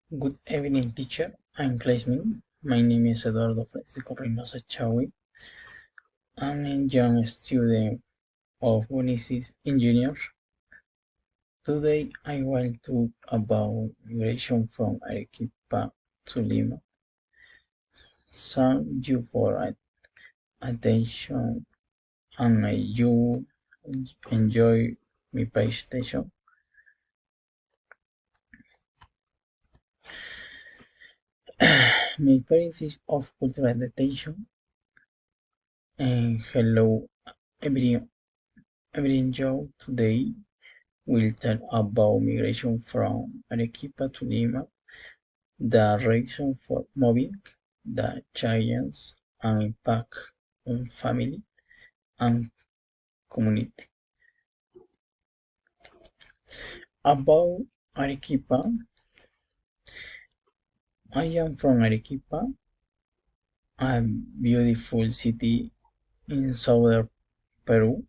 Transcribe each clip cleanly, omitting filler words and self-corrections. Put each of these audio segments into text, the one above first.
Good evening, teacher and classmate. My name is Eduardo Francisco Reynoso Chawi. I'm a young student of Unisys Engineers. Today, I will talk about migration from Arequipa to Lima. Thank you for attention and you enjoy my presentation. My purpose of cultural adaptation and hello every job today. We'll talk about migration from Arequipa to Lima, the reason for moving, the challenges and impact on family and community. About Arequipa, I am from Arequipa, a beautiful city in southern Peru.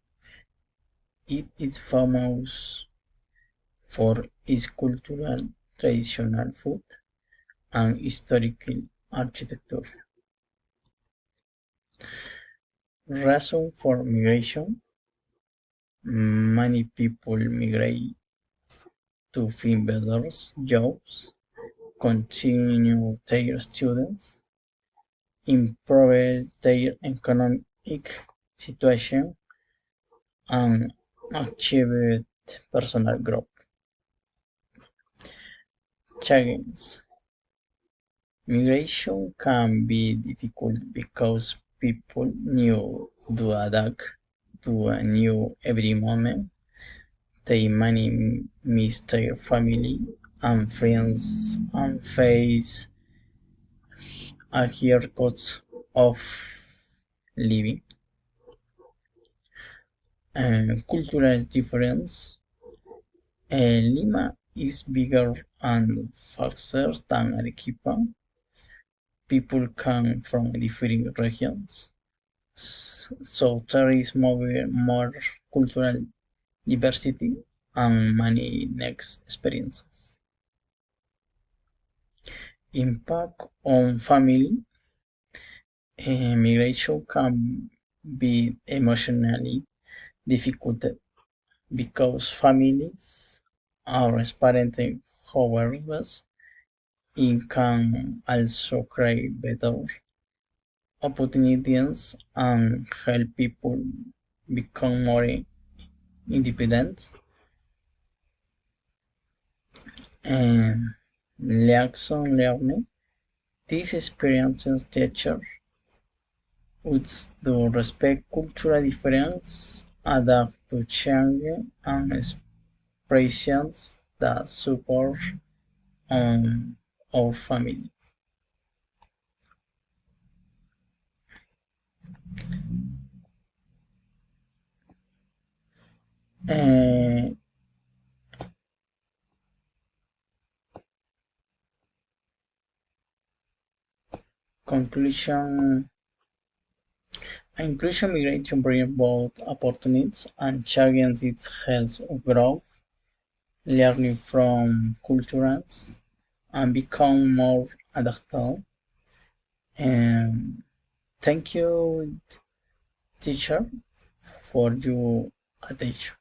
It is famous for its cultural traditional food and historical architecture. Reason for migration: many people migrate to find better jobs, continue their studies, improve their economic situation, and achieve personal growth. Challenges: migration can be difficult because people need to adapt to a new every moment. They may miss their family and friends and face a higher cost of living. Cultural difference: Lima is bigger and faster than Arequipa. People come from different regions, so there is more cultural diversity and many next experiences. Impact on family: migration can be emotionally difficult because families are experiencing however it can also create better opportunities and help people become more independent. And lesson learning: these experiences teach us to respect cultural difference, adapt to change, and expressions that support our family. Uh, Conclusion: inclusion migration brings both opportunities and challenges. It helps growth, learning from cultures, and become more adaptable. And thank you, teacher, for your attention.